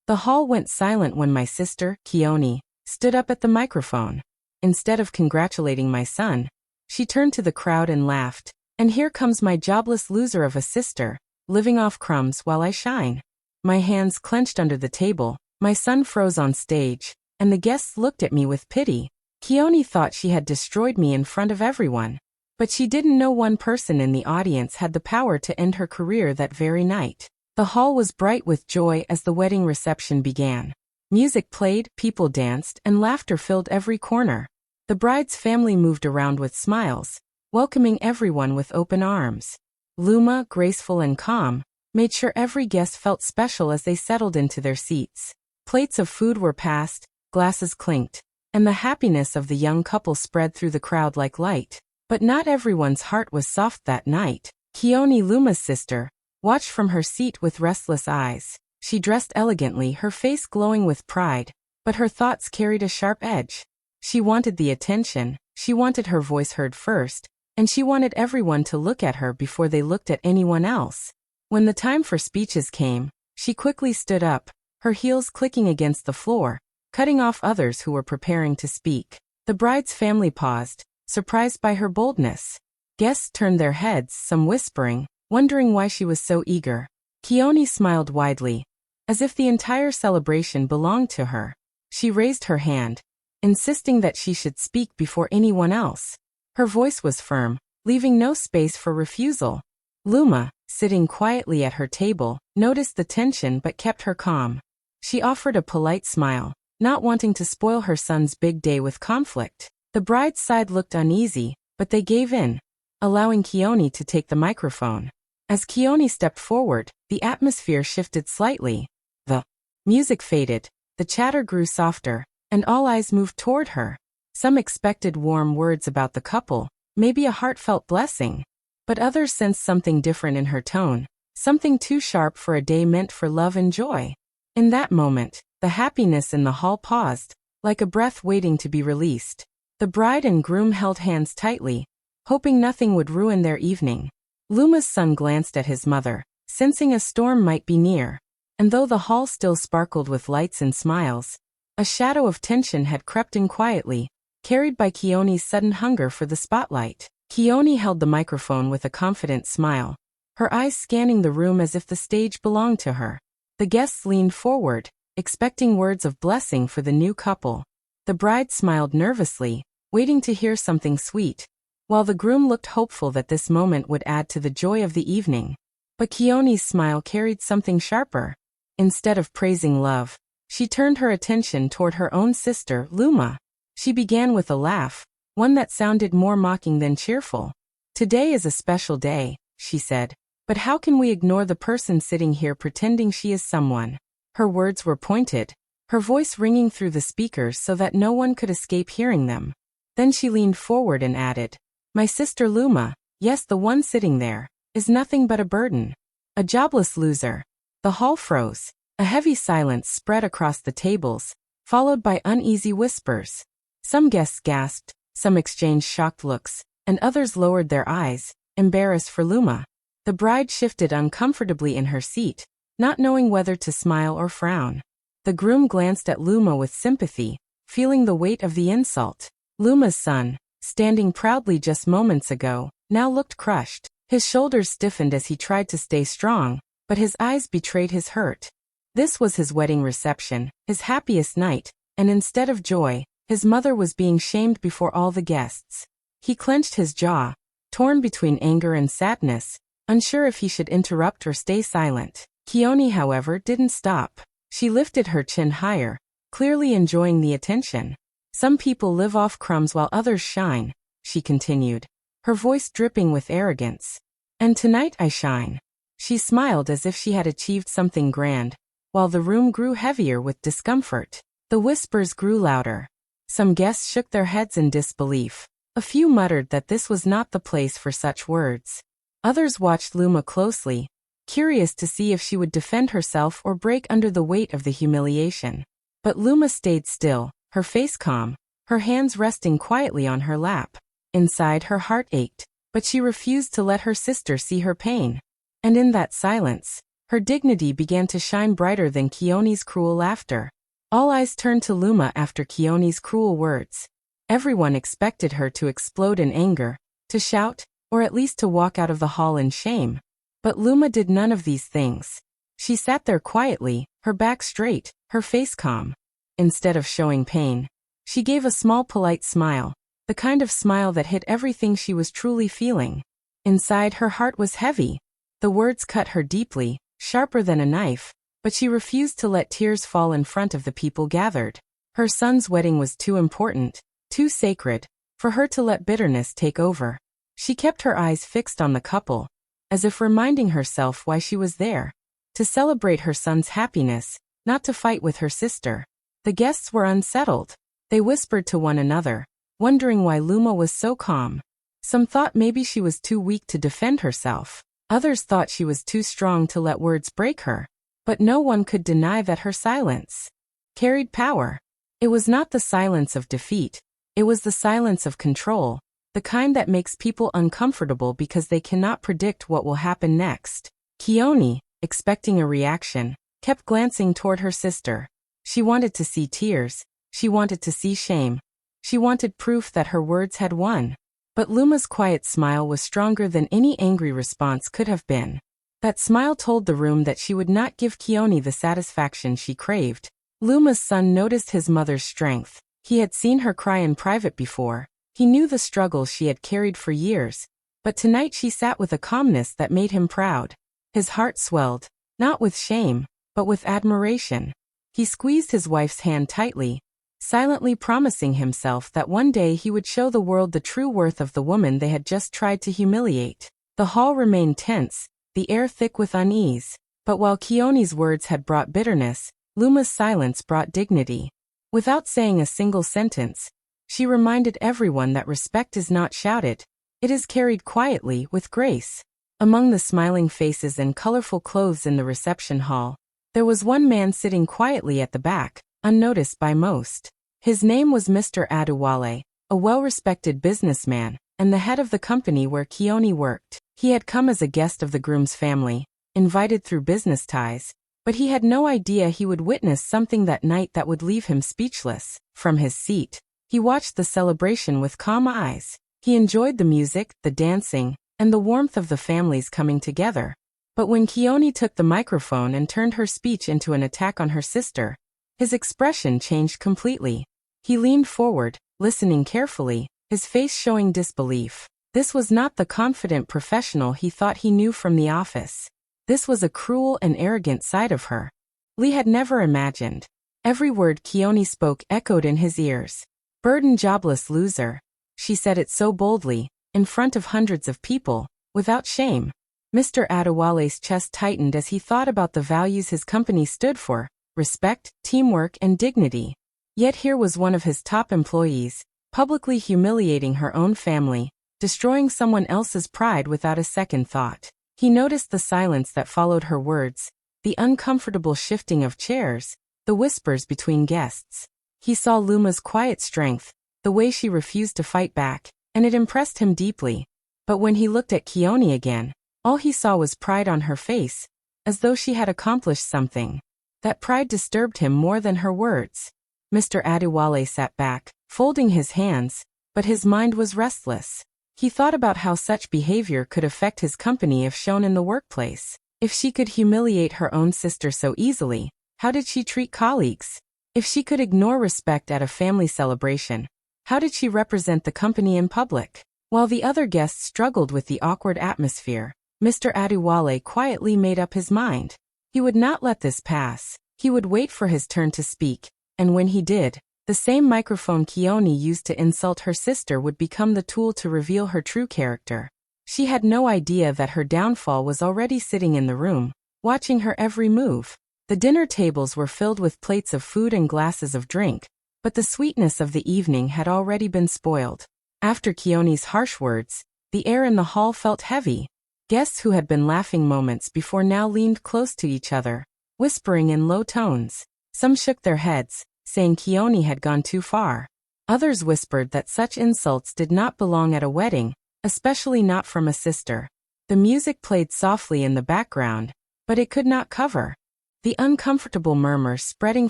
The hall went silent when my sister, Keone, stood up at the microphone. Instead of congratulating my son, she turned to the crowd and laughed. And here comes my jobless loser of a sister, living off crumbs while I shine. My hands clenched under the table, my son froze on stage, and the guests looked at me with pity. Keone thought she had destroyed me in front of everyone. But she didn't know one person in the audience had the power to end her career that very night. The hall was bright with joy as the wedding reception began. Music played, people danced, and laughter filled every corner. The bride's family moved around with smiles, welcoming everyone with open arms. Luma, graceful and calm, made sure every guest felt special as they settled into their seats. Plates of food were passed, glasses clinked, and the happiness of the young couple spread through the crowd like light. But not everyone's heart was soft that night. Keone, Luma's sister, watched from her seat with restless eyes. She dressed elegantly, her face glowing with pride, but her thoughts carried a sharp edge. She wanted the attention, she wanted her voice heard first, and she wanted everyone to look at her before they looked at anyone else. When the time for speeches came, she quickly stood up, her heels clicking against the floor, cutting off others who were preparing to speak. The bride's family paused, surprised by her boldness. Guests turned their heads, some whispering, wondering why she was so eager. Keone smiled widely, as if the entire celebration belonged to her. She raised her hand, insisting that she should speak before anyone else. Her voice was firm, leaving no space for refusal. Luma, sitting quietly at her table, noticed the tension but kept her calm. She offered a polite smile, not wanting to spoil her son's big day with conflict. The bride's side looked uneasy, but they gave in, allowing Keone to take the microphone. As Keone stepped forward, the atmosphere shifted slightly. The music faded, the chatter grew softer, and all eyes moved toward her. Some expected warm words about the couple, maybe a heartfelt blessing. But others sensed something different in her tone, something too sharp for a day meant for love and joy. In that moment, the happiness in the hall paused, like a breath waiting to be released. The bride and groom held hands tightly, hoping nothing would ruin their evening. Luma's son glanced at his mother, sensing a storm might be near. And though the hall still sparkled with lights and smiles, a shadow of tension had crept in quietly, carried by Keone's sudden hunger for the spotlight. Keone held the microphone with a confident smile, her eyes scanning the room as if the stage belonged to her. The guests leaned forward, expecting words of blessing for the new couple. The bride smiled nervously, waiting to hear something sweet, while the groom looked hopeful that this moment would add to the joy of the evening. But Keone's smile carried something sharper. Instead of praising love, she turned her attention toward her own sister, Luma. She began with a laugh, one that sounded more mocking than cheerful. "Today is a special day," she said, "but how can we ignore the person sitting here pretending she is someone?" Her words were pointed, her voice ringing through the speakers so that no one could escape hearing them. Then she leaned forward and added, "My sister Luma, yes, the one sitting there, is nothing but a burden. A jobless loser." The hall froze. A heavy silence spread across the tables, followed by uneasy whispers. Some guests gasped, some exchanged shocked looks, and others lowered their eyes, embarrassed for Luma. The bride shifted uncomfortably in her seat, not knowing whether to smile or frown. The groom glanced at Luma with sympathy, feeling the weight of the insult. Luma's son, standing proudly just moments ago, now looked crushed. His shoulders stiffened as he tried to stay strong, but his eyes betrayed his hurt. This was his wedding reception, his happiest night, and instead of joy, his mother was being shamed before all the guests. He clenched his jaw, torn between anger and sadness, unsure if he should interrupt or stay silent. Keone, however, didn't stop. She lifted her chin higher, clearly enjoying the attention. "Some people live off crumbs while others shine," she continued, her voice dripping with arrogance. "And tonight I shine." She smiled as if she had achieved something grand, while the room grew heavier with discomfort. The whispers grew louder. Some guests shook their heads in disbelief. A few muttered that this was not the place for such words. Others watched Luma closely, curious to see if she would defend herself or break under the weight of the humiliation. But Luma stayed still, her face calm, her hands resting quietly on her lap. Inside, her heart ached, but she refused to let her sister see her pain. And in that silence, Her dignity began to shine brighter than Keone's cruel laughter. All eyes turned to Luma after Keone's cruel words. Everyone expected her to explode in anger, to shout, or at least to walk out of the hall in shame. But Luma did none of these things. She sat there quietly, her back straight, her face calm. Instead of showing pain, she gave a small polite smile, the kind of smile that hid everything she was truly feeling. Inside, her heart was heavy. The words cut her deeply, sharper than a knife, but she refused to let tears fall in front of the people gathered. Her son's wedding was too important, too sacred, for her to let bitterness take over. She kept her eyes fixed on the couple, as if reminding herself why she was there. To celebrate her son's happiness, not to fight with her sister. The guests were unsettled. They whispered to one another, wondering why Luma was so calm. Some thought maybe she was too weak to defend herself. Others thought she was too strong to let words break her. But no one could deny that her silence carried power. It was not the silence of defeat. It was the silence of control, the kind that makes people uncomfortable because they cannot predict what will happen next. Keone, expecting a reaction, kept glancing toward her sister. She wanted to see tears. She wanted to see shame. She wanted proof that her words had won. But Luma's quiet smile was stronger than any angry response could have been. That smile told the room that she would not give Keone the satisfaction she craved. Luma's son noticed his mother's strength. He had seen her cry in private before. He knew the struggles she had carried for years. But tonight she sat with a calmness that made him proud. His heart swelled, not with shame, but with admiration. He squeezed his wife's hand tightly, silently promising himself that one day he would show the world the true worth of the woman they had just tried to humiliate. The hall remained tense, the air thick with unease. But while Keone's words had brought bitterness, Luma's silence brought dignity. Without saying a single sentence, she reminded everyone that respect is not shouted. It is carried quietly, with grace. Among the smiling faces and colorful clothes in the reception hall, there was one man sitting quietly at the back, unnoticed by most. His name was Mr. Adewale, a well-respected businessman, and the head of the company where Keone worked. He had come as a guest of the groom's family, invited through business ties, but he had no idea he would witness something that night that would leave him speechless. From his seat, he watched the celebration with calm eyes. He enjoyed the music, the dancing, and the warmth of the families coming together. But when Keone took the microphone and turned her speech into an attack on her sister, his expression changed completely. He leaned forward, listening carefully, his face showing disbelief. This was not the confident professional he thought he knew from the office. This was a cruel and arrogant side of her Lee had never imagined. Every word Keone spoke echoed in his ears. "Burden jobless loser." She said it so boldly, in front of hundreds of people, without shame. Mr. Adewale's chest tightened as he thought about the values his company stood for: respect, teamwork, and dignity. Yet here was one of his top employees, publicly humiliating her own family, destroying someone else's pride without a second thought. He noticed the silence that followed her words, the uncomfortable shifting of chairs, the whispers between guests. He saw Luma's quiet strength, the way she refused to fight back, and it impressed him deeply. But when he looked at Keone again, all he saw was pride on her face, as though she had accomplished something. That pride disturbed him more than her words. Mr. Adewale sat back, folding his hands, but his mind was restless. He thought about how such behavior could affect his company if shown in the workplace. If she could humiliate her own sister so easily, how did she treat colleagues? If she could ignore respect at a family celebration, how did she represent the company in public? While the other guests struggled with the awkward atmosphere, Mr. Adewale quietly made up his mind. He would not let this pass. He would wait for his turn to speak, and when he did, the same microphone Keone used to insult her sister would become the tool to reveal her true character. She had no idea that her downfall was already sitting in the room, watching her every move. The dinner tables were filled with plates of food and glasses of drink, but the sweetness of the evening had already been spoiled. After Keone's harsh words, the air in the hall felt heavy. Guests who had been laughing moments before now leaned close to each other, whispering in low tones. Some shook their heads, saying Keone had gone too far. Others whispered that such insults did not belong at a wedding, especially not from a sister. The music played softly in the background, but it could not cover the uncomfortable murmur spreading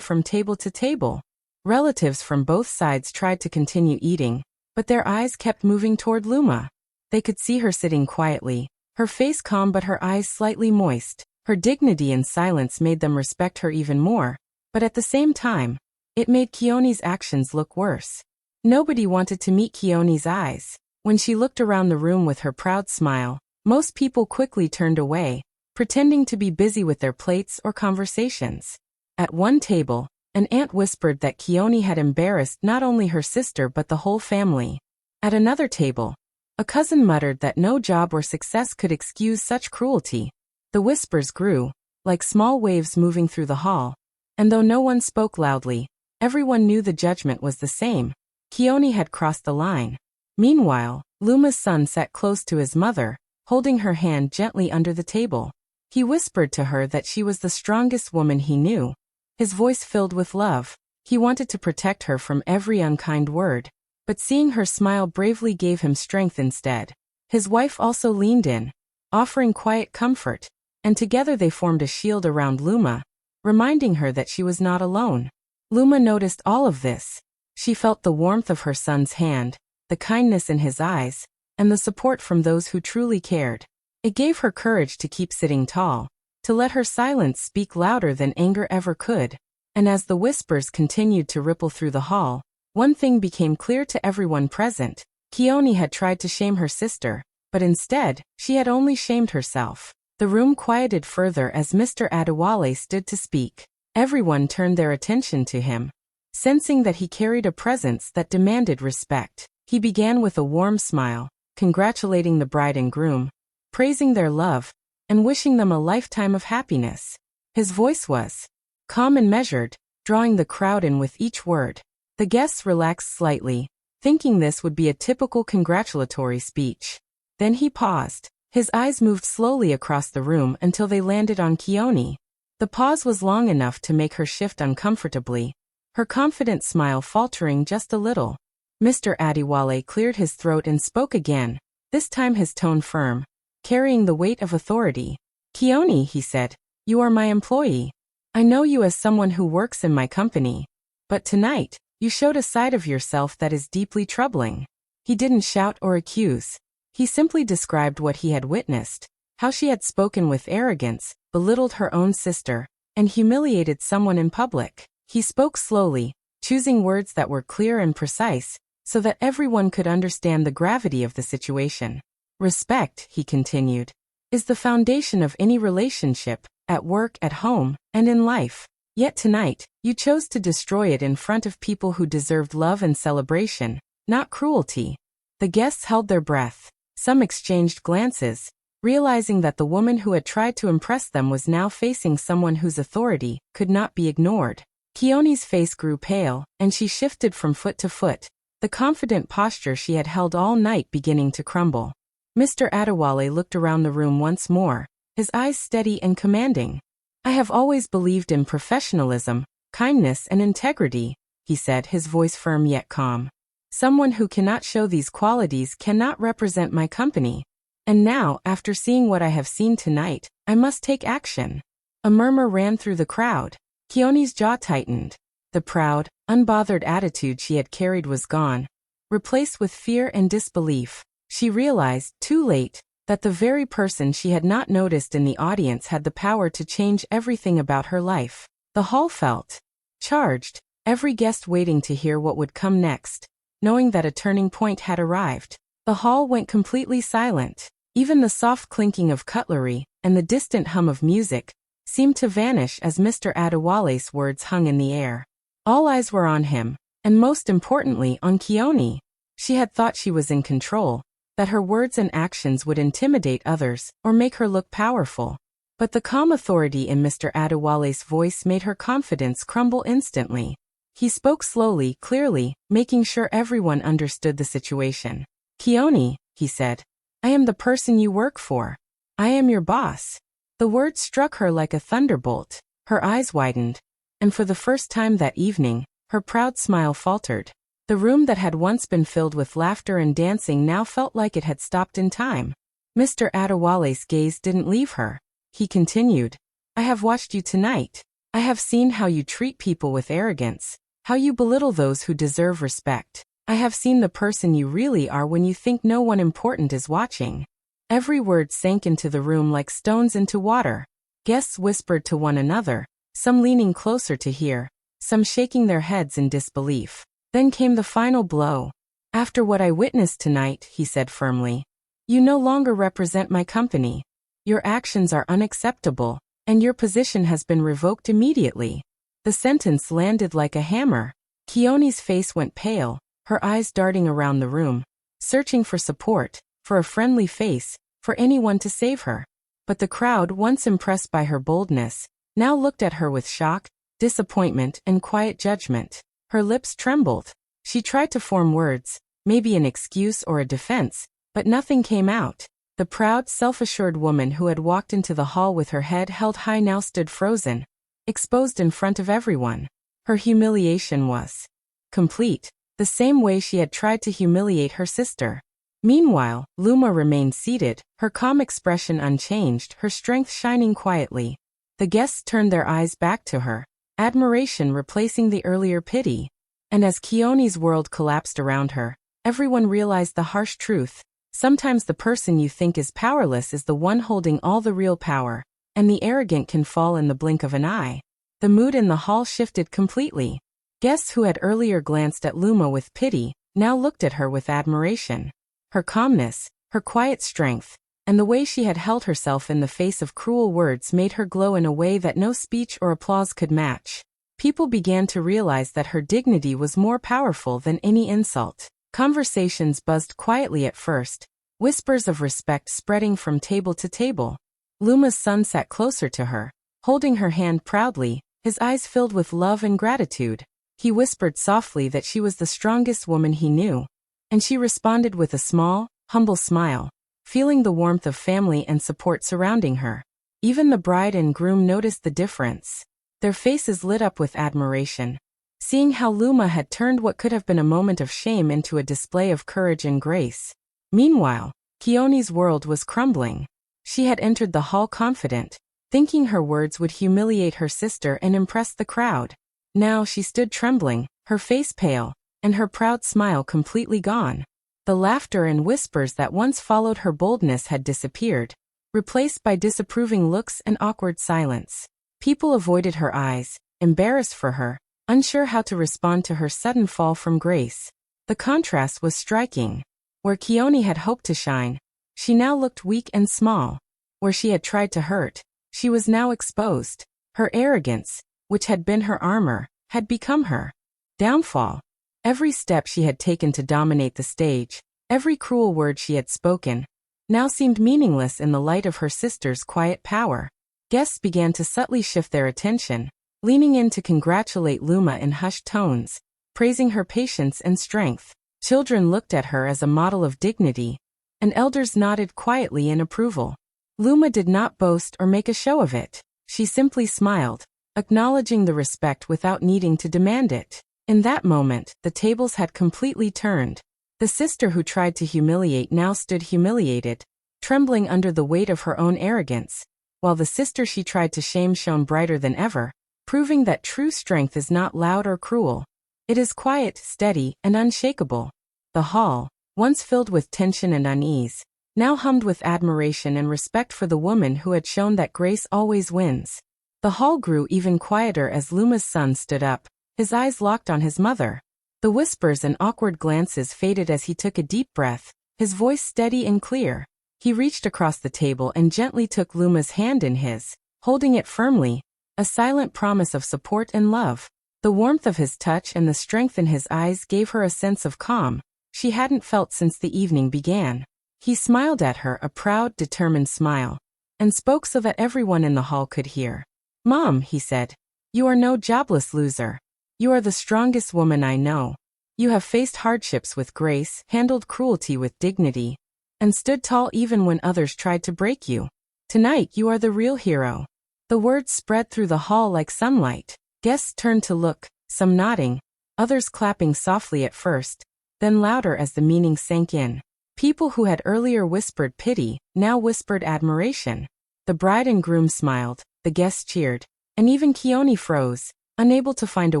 from table to table. Relatives from both sides tried to continue eating, but their eyes kept moving toward Luma. They could see her sitting quietly, her face calm but her eyes slightly moist. Her dignity and silence made them respect her even more, but at the same time, it made Keone's actions look worse. Nobody wanted to meet Keone's eyes. When she looked around the room with her proud smile, most people quickly turned away, pretending to be busy with their plates or conversations. At one table, an aunt whispered that Keone had embarrassed not only her sister but the whole family. At another table, a cousin muttered that no job or success could excuse such cruelty. The whispers grew, like small waves moving through the hall, and though no one spoke loudly, everyone knew the judgment was the same. Keone had crossed the line. Meanwhile, Luma's son sat close to his mother, holding her hand gently under the table. He whispered to her that she was the strongest woman he knew. His voice filled with love. He wanted to protect her from every unkind word, but seeing her smile bravely gave him strength instead. His wife also leaned in, offering quiet comfort, and together they formed a shield around Luma, reminding her that she was not alone. Luma noticed all of this. She felt the warmth of her son's hand, the kindness in his eyes, and the support from those who truly cared. It gave her courage to keep sitting tall, to let her silence speak louder than anger ever could. And as the whispers continued to ripple through the hall, one thing became clear to everyone present. Keone had tried to shame her sister, but instead, she had only shamed herself. The room quieted further as Mr. Adewale stood to speak. Everyone turned their attention to him. Sensing that he carried a presence that demanded respect, he began with a warm smile, congratulating the bride and groom, praising their love, and wishing them a lifetime of happiness. His voice was calm and measured, drawing the crowd in with each word. The guests relaxed slightly, thinking this would be a typical congratulatory speech. Then he paused. His eyes moved slowly across the room until they landed on Keone. The pause was long enough to make her shift uncomfortably, her confident smile faltering just a little. Mr. Adewale cleared his throat and spoke again, this time his tone firm, carrying the weight of authority. Keone, he said, you are my employee. I know you as someone who works in my company. But tonight, you showed a side of yourself that is deeply troubling. He didn't shout or accuse. He simply described what he had witnessed, how she had spoken with arrogance, belittled her own sister, and humiliated someone in public. He spoke slowly, choosing words that were clear and precise, so that everyone could understand the gravity of the situation. Respect, he continued, is the foundation of any relationship, at work, at home, and in life. Yet tonight, you chose to destroy it in front of people who deserved love and celebration, not cruelty. The guests held their breath. Some exchanged glances, realizing that the woman who had tried to impress them was now facing someone whose authority could not be ignored. Keone's face grew pale, and she shifted from foot to foot, the confident posture she had held all night beginning to crumble. Mr. Adewale looked around the room once more, his eyes steady and commanding. I have always believed in professionalism, kindness and integrity, he said, his voice firm yet calm. Someone who cannot show these qualities cannot represent my company. And now, after seeing what I have seen tonight, I must take action. A murmur ran through the crowd. Keone's jaw tightened. The proud, unbothered attitude she had carried was gone, replaced with fear and disbelief. She realized, too late, that the very person she had not noticed in the audience had the power to change everything about her life. The hall felt charged, every guest waiting to hear what would come next. Knowing that a turning point had arrived, the hall went completely silent. Even the soft clinking of cutlery and the distant hum of music seemed to vanish as Mr. Adewale's words hung in the air. All eyes were on him, and most importantly on Keone. She had thought she was in control, that her words and actions would intimidate others or make her look powerful. But the calm authority in Mr. Adewale's voice made her confidence crumble instantly. He spoke slowly, clearly, making sure everyone understood the situation. Keone, he said, I am the person you work for. I am your boss. The words struck her like a thunderbolt. Her eyes widened, and for the first time that evening, her proud smile faltered. The room that had once been filled with laughter and dancing now felt like it had stopped in time. Mr. Adewale's gaze didn't leave her. He continued, I have watched you tonight. I have seen how you treat people with arrogance, how you belittle those who deserve respect. I have seen the person you really are when you think no one important is watching. Every word sank into the room like stones into water. Guests whispered to one another, some leaning closer to hear, some shaking their heads in disbelief. Then came the final blow. After what I witnessed tonight, he said firmly, you no longer represent my company. Your actions are unacceptable, and your position has been revoked immediately. The sentence landed like a hammer. Keone's face went pale, her eyes darting around the room, searching for support, for a friendly face, for anyone to save her. But the crowd, once impressed by her boldness, now looked at her with shock, disappointment, and quiet judgment. Her lips trembled. She tried to form words, maybe an excuse or a defense, but nothing came out. The proud, self-assured woman who had walked into the hall with her head held high now stood frozen, exposed in front of everyone. Her humiliation was complete, the same way she had tried to humiliate her sister. Meanwhile, Luma remained seated, her calm expression unchanged, her strength shining quietly. The guests turned their eyes back to her, admiration replacing the earlier pity. And as Keone's world collapsed around her, everyone realized the harsh truth. Sometimes the person you think is powerless is the one holding all the real power, and the arrogant can fall in the blink of an eye. The mood in the hall shifted completely. Guests who had earlier glanced at Luma with pity, now looked at her with admiration. Her calmness, her quiet strength, and the way she had held herself in the face of cruel words made her glow in a way that no speech or applause could match. People began to realize that her dignity was more powerful than any insult. Conversations buzzed quietly at first, whispers of respect spreading from table to table. Luma's son sat closer to her, holding her hand proudly, his eyes filled with love and gratitude. He whispered softly that she was the strongest woman he knew, and she responded with a small, humble smile, feeling the warmth of family and support surrounding her. Even the bride and groom noticed the difference. Their faces lit up with admiration, seeing how Luma had turned what could have been a moment of shame into a display of courage and grace. Meanwhile, Keone's world was crumbling. She had entered the hall confident, thinking her words would humiliate her sister and impress the crowd. Now she stood trembling, her face pale, and her proud smile completely gone. The laughter and whispers that once followed her boldness had disappeared, replaced by disapproving looks and awkward silence. People avoided her eyes, embarrassed for her, unsure how to respond to her sudden fall from grace. The contrast was striking. Where Keone had hoped to shine, she now looked weak and small. Where she had tried to hurt, she was now exposed. Her arrogance, which had been her armor, had become her downfall. Every step she had taken to dominate the stage, every cruel word she had spoken, now seemed meaningless in the light of her sister's quiet power. Guests began to subtly shift their attention, leaning in to congratulate Luma in hushed tones, praising her patience and strength. Children looked at her as a model of dignity, and elders nodded quietly in approval. Luma did not boast or make a show of it. She simply smiled, acknowledging the respect without needing to demand it. In that moment, the tables had completely turned. The sister who tried to humiliate now stood humiliated, trembling under the weight of her own arrogance, while the sister she tried to shame shone brighter than ever, proving that true strength is not loud or cruel. It is quiet, steady, and unshakable. The hall, once filled with tension and unease, now hummed with admiration and respect for the woman who had shown that grace always wins. The hall grew even quieter as Luma's son stood up, his eyes locked on his mother. The whispers and awkward glances faded as he took a deep breath, his voice steady and clear. He reached across the table and gently took Luma's hand in his, holding it firmly, a silent promise of support and love. The warmth of his touch and the strength in his eyes gave her a sense of calm she hadn't felt since the evening began. He smiled at her, a proud, determined smile, and spoke so that everyone in the hall could hear. "Mom," he said, "you are no jobless loser. You are the strongest woman I know. You have faced hardships with grace, handled cruelty with dignity, and stood tall even when others tried to break you. Tonight you are the real hero." The words spread through the hall like sunlight. Guests turned to look, some nodding, others clapping softly at first, then louder as the meaning sank in. People who had earlier whispered pity, now whispered admiration. The bride and groom smiled, the guests cheered, and even Keone froze, unable to find a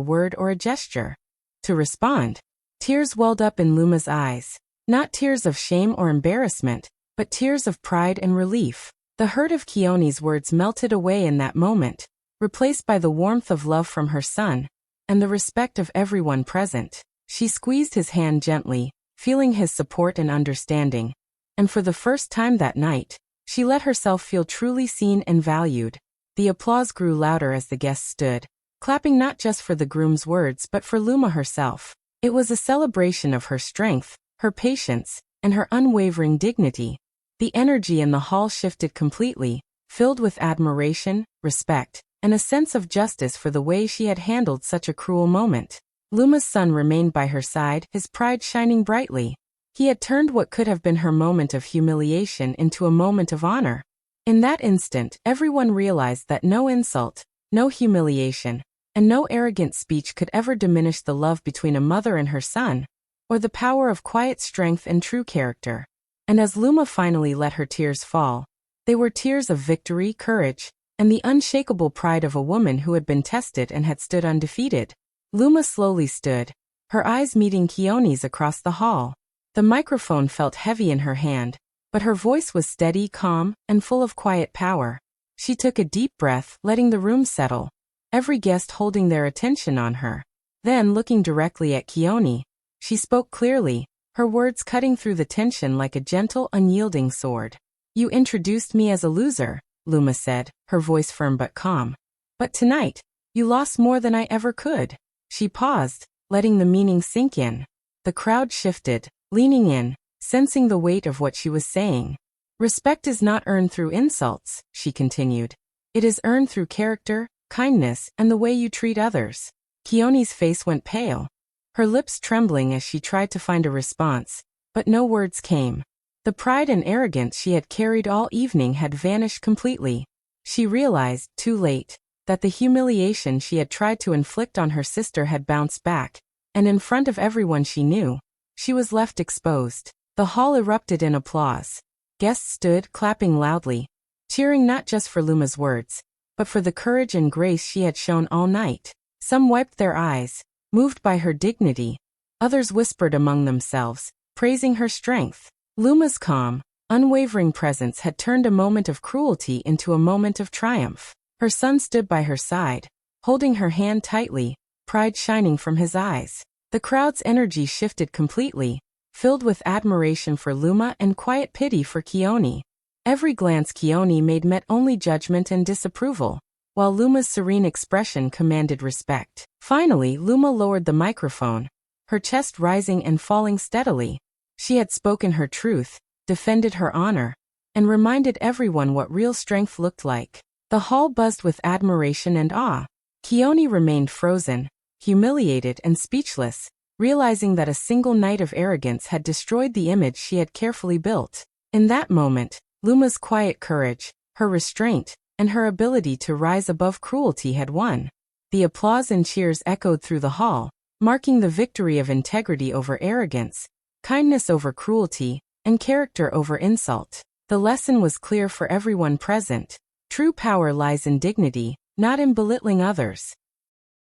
word or a gesture to respond. Tears welled up in Luma's eyes, not tears of shame or embarrassment, but tears of pride and relief. The hurt of Keone's words melted away in that moment, replaced by the warmth of love from her son, and the respect of everyone present. She squeezed his hand gently, feeling his support and understanding, and for the first time that night, she let herself feel truly seen and valued. The applause grew louder as the guests stood, clapping not just for the groom's words but for Luma herself. It was a celebration of her strength, her patience, and her unwavering dignity. The energy in the hall shifted completely, filled with admiration, respect, and a sense of justice for the way she had handled such a cruel moment. Luma's son remained by her side, his pride shining brightly. He had turned what could have been her moment of humiliation into a moment of honor. In that instant, everyone realized that no insult, no humiliation, and no arrogant speech could ever diminish the love between a mother and her son, or the power of quiet strength and true character. And as Luma finally let her tears fall, they were tears of victory, courage, and the unshakable pride of a woman who had been tested and had stood undefeated. Luma slowly stood, her eyes meeting Keone's across the hall. The microphone felt heavy in her hand, but her voice was steady, calm, and full of quiet power. She took a deep breath, letting the room settle, every guest holding their attention on her. Then, looking directly at Keone, she spoke clearly, her words cutting through the tension like a gentle, unyielding sword. "You introduced me as a loser," Luma said, her voice firm but calm. "But tonight, you lost more than I ever could." She paused, letting the meaning sink in. The crowd shifted, leaning in, sensing the weight of what she was saying. "Respect is not earned through insults," she continued. "It is earned through character, kindness, and the way you treat others." Keone's face went pale, her lips trembling as she tried to find a response, but no words came. The pride and arrogance she had carried all evening had vanished completely. She realized, too late, that the humiliation she had tried to inflict on her sister had bounced back, and in front of everyone she knew, she was left exposed. The hall erupted in applause. Guests stood, clapping loudly, cheering not just for Luma's words, but for the courage and grace she had shown all night. Some wiped their eyes, moved by her dignity. Others whispered among themselves, praising her strength. Luma's calm, unwavering presence had turned a moment of cruelty into a moment of triumph. Her son stood by her side, holding her hand tightly, pride shining from his eyes. The crowd's energy shifted completely, filled with admiration for Luma and quiet pity for Keone. Every glance Keone made met only judgment and disapproval, while Luma's serene expression commanded respect. Finally, Luma lowered the microphone, her chest rising and falling steadily. She had spoken her truth, defended her honor, and reminded everyone what real strength looked like. The hall buzzed with admiration and awe. Keone remained frozen, humiliated and speechless, realizing that a single night of arrogance had destroyed the image she had carefully built. In that moment, Luma's quiet courage, her restraint, and her ability to rise above cruelty had won. The applause and cheers echoed through the hall, marking the victory of integrity over arrogance, kindness over cruelty, and character over insult. The lesson was clear for everyone present. True power lies in dignity, not in belittling others.